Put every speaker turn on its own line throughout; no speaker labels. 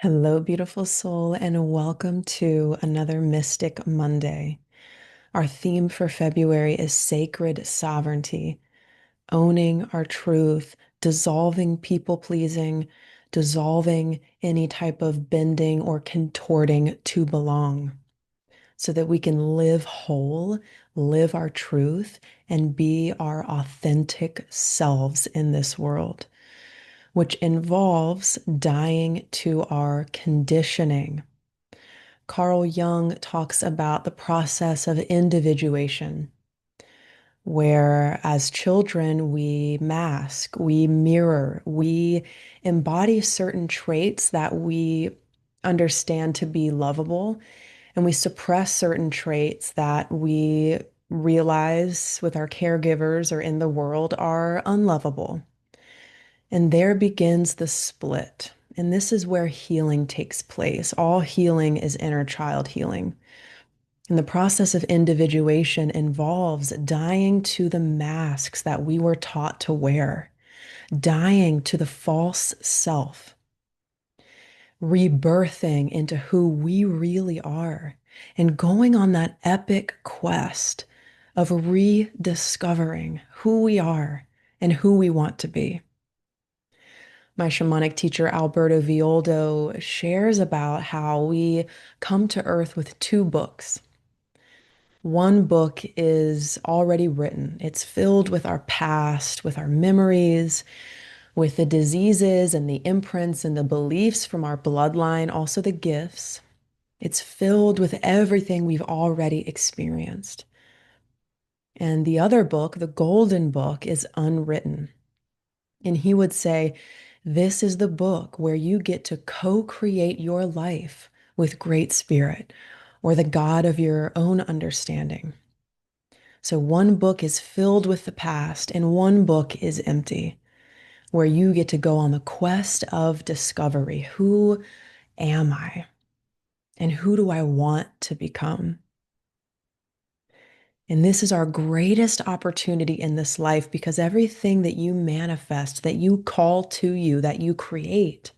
Hello, beautiful soul, and welcome to another Mystic Monday. Our theme for February is sacred sovereignty, owning our truth, dissolving people pleasing, dissolving any type of bending or contorting to belong, so that we can live whole, live our truth, and be our authentic selves in this world, which involves dying to our conditioning. Carl Jung talks about the process of individuation, where as children we mask, we mirror, we embody certain traits that we understand to be lovable, and we suppress certain traits that we realize with our caregivers or in the world are unlovable. And there begins the split. And this is where healing takes place. All healing is inner child healing. And the process of individuation involves dying to the masks that we were taught to wear, dying to the false self, rebirthing into who we really are, and going on that epic quest of rediscovering who we are and who we want to be. My shamanic teacher, Alberto Violdo, shares about how we come to Earth with two books. One book is already written. It's filled with our past, with our memories, with the diseases and the imprints and the beliefs from our bloodline, also the gifts. It's filled with everything we've already experienced. And the other book, the golden book, is unwritten. And he would say, this is the book where you get to co-create your life with Great Spirit or the God of your own understanding. So one book is filled with the past and one book is empty, where you get to go on the quest of discovery. Who am I? And who do I want to become? And this is our greatest opportunity in this life because everything that you manifest, that you call to you, that you create,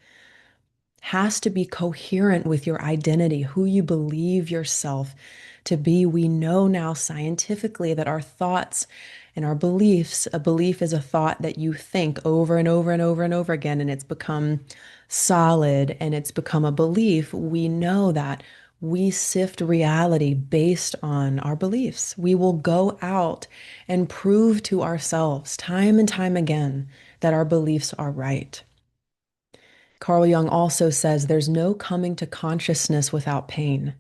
has to be coherent with your identity, who you believe yourself to be. We know now scientifically that our thoughts and our beliefs, a belief is a thought that you think over and over and over and over again, and it's become solid and it's become a belief. We know that we sift reality based on our beliefs. We will go out and prove to ourselves time and time again that our beliefs are right. Carl Jung also says there's no coming to consciousness without pain.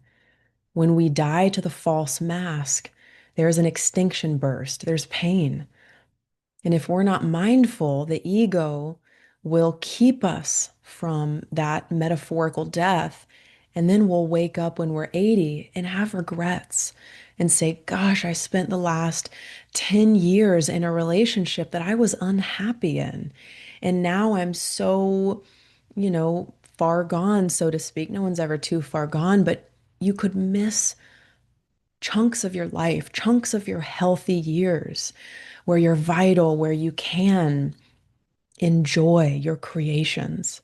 When we die to the false mask, there's an extinction burst, there's pain. And if we're not mindful, the ego will keep us from that metaphorical death. And then we'll wake up when we're 80 and have regrets and say, gosh, I spent the last 10 years in a relationship that I was unhappy in. And now I'm so, far gone, so to speak. No one's ever too far gone, but you could miss chunks of your life, chunks of your healthy years where you're vital, where you can enjoy your creations.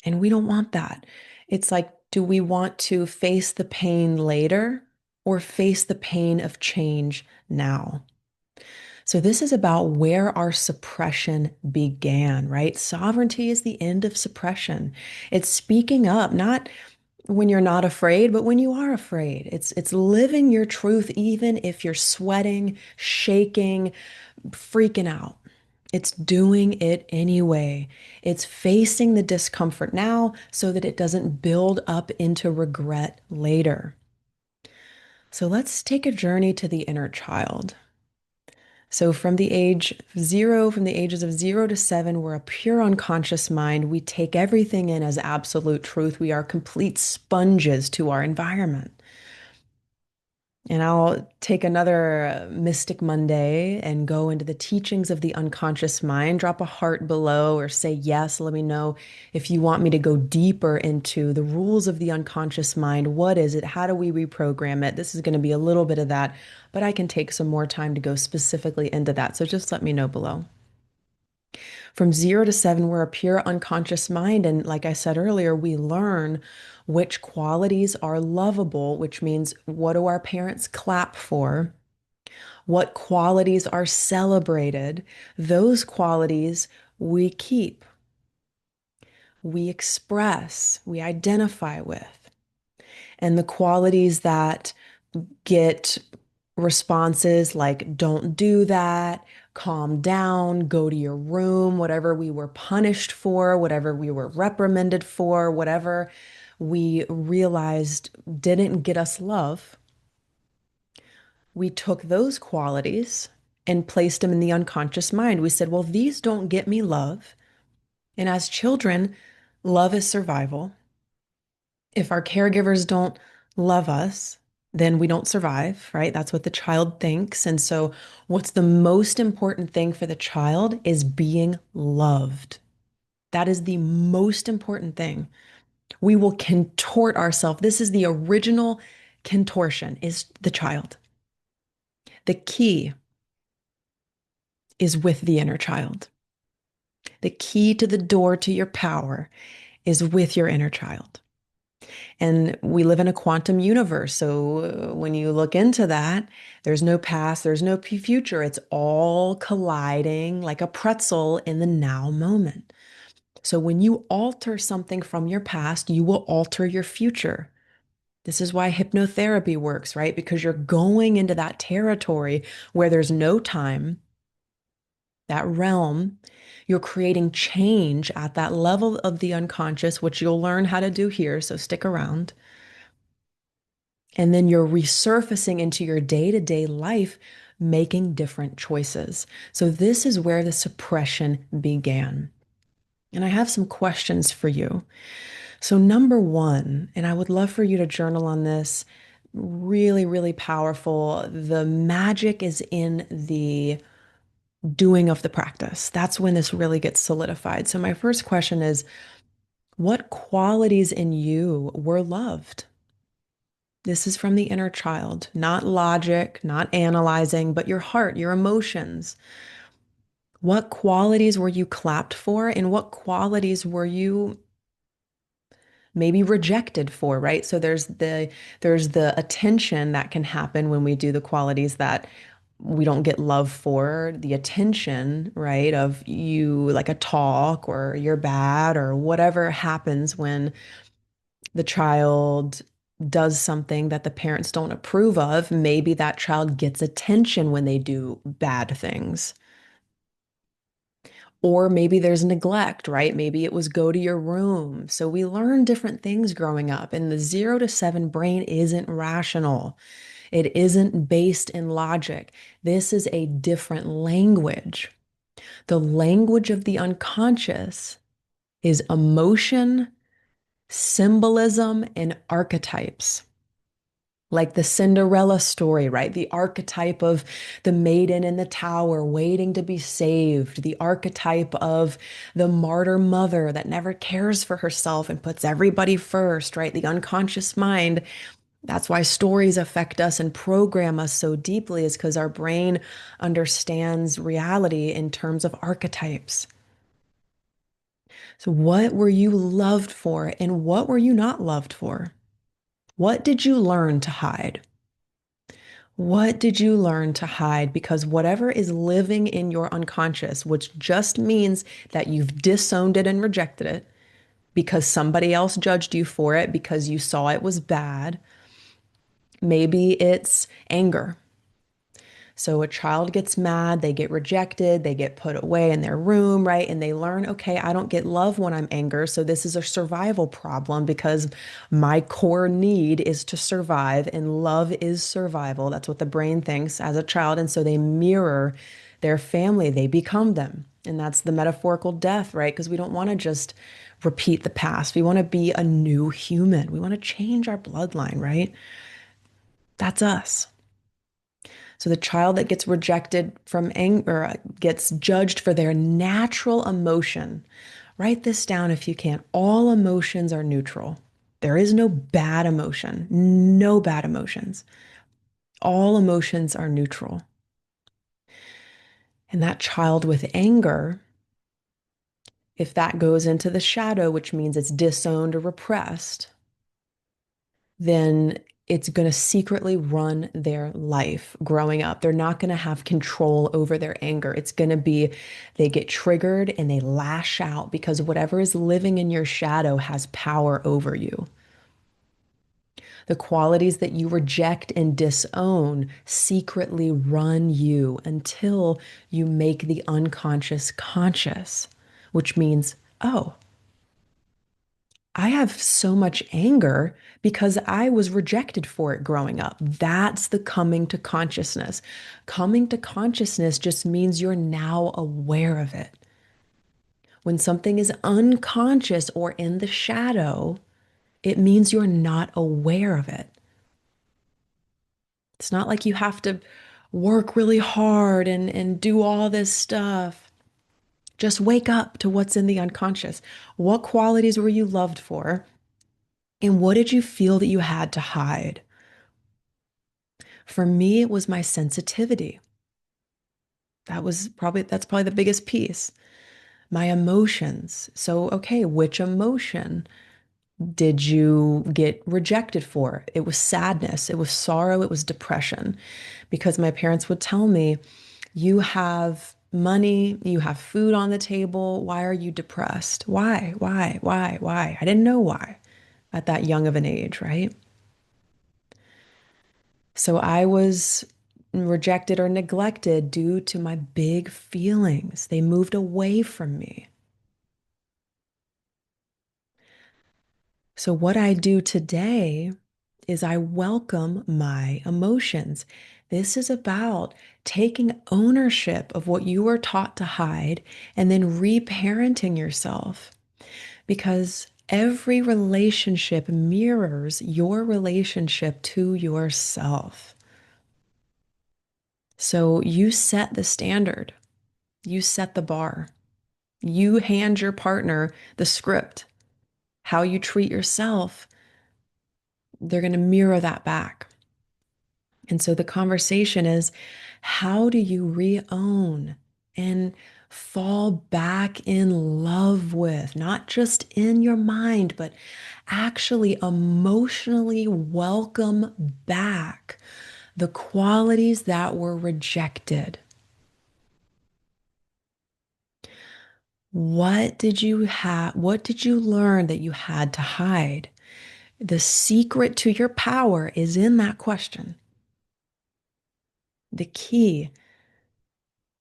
And we don't want that. It's like, do we want to face the pain later or face the pain of change now? So, this is about where our suppression began, right? Sovereignty is the end of suppression. It's speaking up, not when you're not afraid, but when you are afraid. It's living your truth even if you're sweating, shaking, freaking out. It's doing it anyway. It's facing the discomfort now so that it doesn't build up into regret later. So let's take a journey to the inner child. So from the ages of 0 to 7, we're a pure unconscious mind. We take everything in as absolute truth. We are complete sponges to our environment. And I'll take another Mystic Monday and go into the teachings of the unconscious mind. Drop a heart below or say yes. Let me know if you want me to go deeper into the rules of the unconscious mind. What is it? How do we reprogram it? This is going to be a little bit of that, but I can take some more time to go specifically into that. So just let me know below. From 0 to 7, we're a pure unconscious mind. And like I said earlier, we learn which qualities are lovable, which means what do our parents clap for? What qualities are celebrated? Those qualities we keep, we express, we identify with. And the qualities that get responses like, don't do that, calm down, go to your room, whatever we were punished for, whatever we were reprimanded for, whatever we realized didn't get us love, we took those qualities and placed them in the unconscious mind. We said, well, these don't get me love. And as children, love is survival. If our caregivers don't love us, then we don't survive, right? That's what the child thinks. And so, what's the most important thing for the child is being loved. That is the most important thing. We will contort ourselves. This is the original contortion, is the child. The key is with the inner child. The key to the door to your power is with your inner child. And we live in a quantum universe. So when you look into that, there's no past, there's no future. It's all colliding like a pretzel in the now moment. So when you alter something from your past, you will alter your future. This is why hypnotherapy works, right? Because you're going into that territory where there's no time, that realm. You're creating change at that level of the unconscious, which you'll learn how to do here. So stick around. And then you're resurfacing into your day-to-day life, making different choices. So this is where the suppression began. And I have some questions for you. So number one, and I would love for you to journal on this, really, really powerful. The magic is in the doing of the practice. That's when this really gets solidified. So my first question is, what qualities in you were loved? This is from the inner child, not logic, not analyzing, but your heart, your emotions. What qualities were you clapped for, and what qualities were you maybe rejected for, right? So there's the attention that can happen when we do the qualities that we don't get love for, the attention, right? Of you like a talk or you're bad or whatever happens when the child does something that the parents don't approve of. Maybe that child gets attention when they do bad things. Or maybe there's neglect, right? Maybe it was go to your room. So we learn different things growing up, and the 0 to 7 brain isn't rational. It isn't based in logic. This is a different language. The language of the unconscious is emotion, symbolism, and archetypes. Like the Cinderella story, right? The archetype of the maiden in the tower waiting to be saved, the archetype of the martyr mother that never cares for herself and puts everybody first, right? The unconscious mind. That's why stories affect us and program us so deeply, is because our brain understands reality in terms of archetypes. So, what were you loved for and what were you not loved for? What did you learn to hide? What did you learn to hide? Because whatever is living in your unconscious, which just means that you've disowned it and rejected it because somebody else judged you for it, because you saw it was bad. Maybe it's anger. So a child gets mad, they get rejected, they get put away in their room, right? And they learn, okay, I don't get love when I'm angry. So this is a survival problem because my core need is to survive and love is survival. That's what the brain thinks as a child. And so they mirror their family, they become them. And that's the metaphorical death, right? Because we don't want to just repeat the past. We want to be a new human. We want to change our bloodline, right? That's us. So the child that gets rejected from anger gets judged for their natural emotion. Write this down if you can. All emotions are neutral. There is no bad emotion, no bad emotions. All emotions are neutral. And that child with anger If that goes into the shadow, which means it's disowned or repressed, then it's going to secretly run their life growing up. They're not going to have control over their anger. It's going to be they get triggered and they lash out because whatever is living in your shadow has power over you. The qualities that you reject and disown secretly run you until you make the unconscious conscious, which means, oh, I have so much anger because I was rejected for it growing up. That's the coming to consciousness. Coming to consciousness just means you're now aware of it. When something is unconscious or in the shadow, it means you're not aware of it. It's not like you have to work really hard and do all this stuff. Just wake up to what's in the unconscious. What qualities were you loved for? And what did you feel that you had to hide? For me, it was my sensitivity. That's probably the biggest piece. My emotions. So, okay, which emotion did you get rejected for? It was sadness, it was sorrow, it was depression. Because my parents would tell me, you have money, you have food on the table. Why are you depressed? Why? Why? I didn't know why at that young of an age, right? So I was rejected or neglected due to my big feelings. They moved away from me. So what I do today is I welcome my emotions. This is about taking ownership of what you were taught to hide and then reparenting yourself because every relationship mirrors your relationship to yourself. So you set the standard, you set the bar, you hand your partner the script. How you treat yourself, they're going to mirror that back. And so the conversation is how do you re-own and fall back in love with, not just in your mind, but actually emotionally welcome back the qualities that were rejected? What did you have? What did you learn that you had to hide? The secret to your power is in that question. The key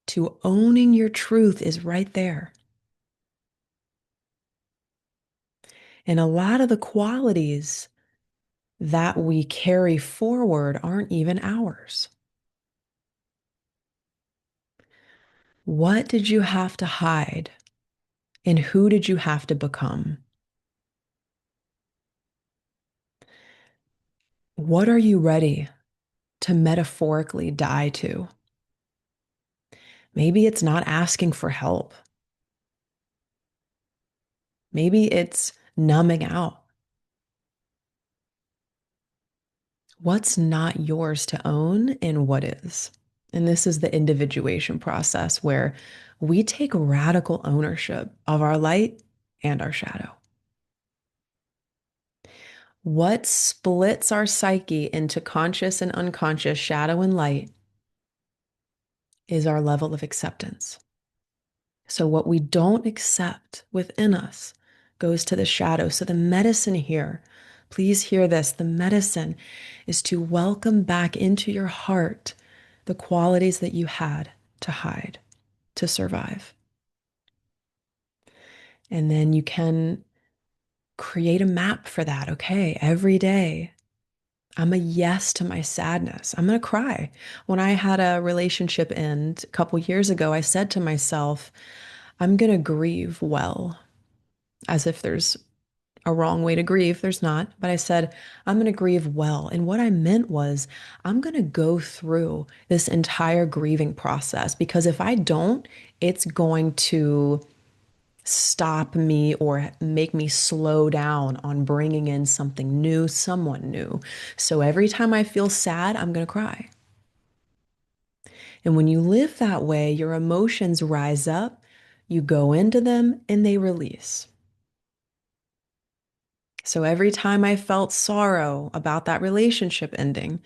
to owning your truth is right there. And a lot of the qualities that we carry forward aren't even ours. What did you have to hide? And who did you have to become? What are you ready to metaphorically die to? Maybe it's not asking for help. Maybe it's numbing out. What's not yours to own and what is? And this is the individuation process where we take radical ownership of our light and our shadow. What splits our psyche into conscious and unconscious, shadow and light, is our level of acceptance. So, what we don't accept within us goes to the shadow. So, the medicine here, please hear this, the medicine is to welcome back into your heart the qualities that you had to hide, to survive. And then you can create a map for that. Okay, every day, I'm a yes to my sadness. I'm going to cry. When I had a relationship end a couple years ago, I said to myself, I'm going to grieve well, as if there's a wrong way to grieve. There's not. But I said, I'm going to grieve well. And what I meant was, I'm going to go through this entire grieving process because if I don't, it's going to stop me or make me slow down on bringing in something new, someone new. So every time I feel sad, I'm going to cry. And when you live that way, your emotions rise up, You go into them and they release. So every time I felt sorrow about that relationship ending,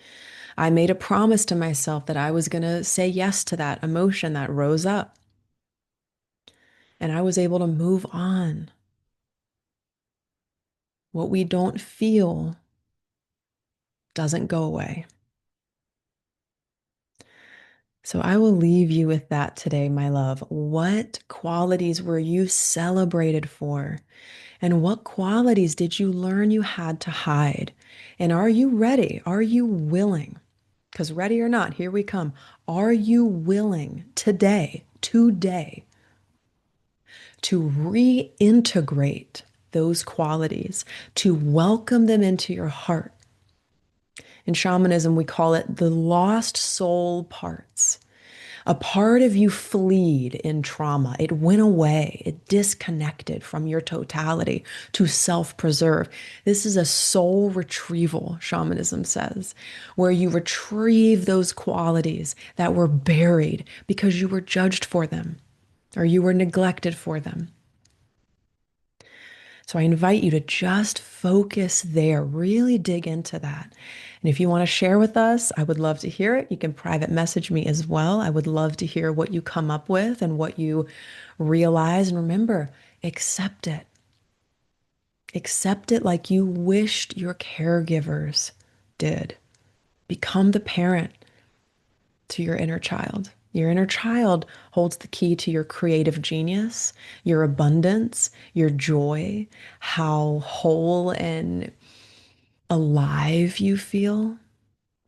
I made a promise to myself that I was going to say yes to that emotion that rose up. And I was able to move on. What we don't feel doesn't go away. So I will leave you with that today, my love. What qualities were you celebrated for? And what qualities did you learn you had to hide? And are you ready? Are you willing? Because ready or not, here we come. Are you willing today, to reintegrate those qualities, to welcome them into your heart? In shamanism, we call it the lost soul parts. A part of you fleed in trauma. It went away. It disconnected from your totality to self-preserve. This is a soul retrieval, shamanism says, where you retrieve those qualities that were buried because you were judged for them or you were neglected for them. So I invite you to just focus there, really dig into that. And if you want to share with us, I would love to hear it. You can private message me as well. I would love to hear what you come up with and what you realize. And remember, accept it. Accept it like you wished your caregivers did. Become the parent to your inner child. Your inner child holds the key to your creative genius, your abundance, your joy, how whole and alive you feel.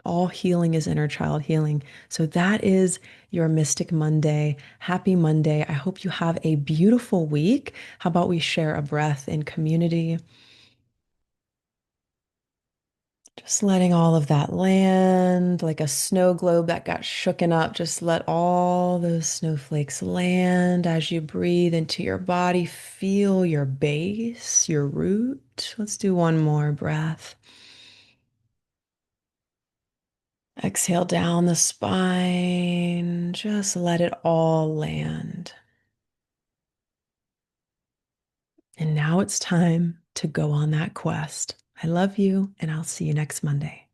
All healing is inner child healing. So that is your Mystic Monday. Happy Monday. I hope you have a beautiful week. How about we share a breath in community? Just letting all of that land like a snow globe that got shooken up. Just let all those snowflakes land as you breathe into your body. Feel your base, your root. Let's do one more breath. Exhale down the spine. Just let it all land. And now it's time to go on that quest. I love you, and I'll see you next Monday.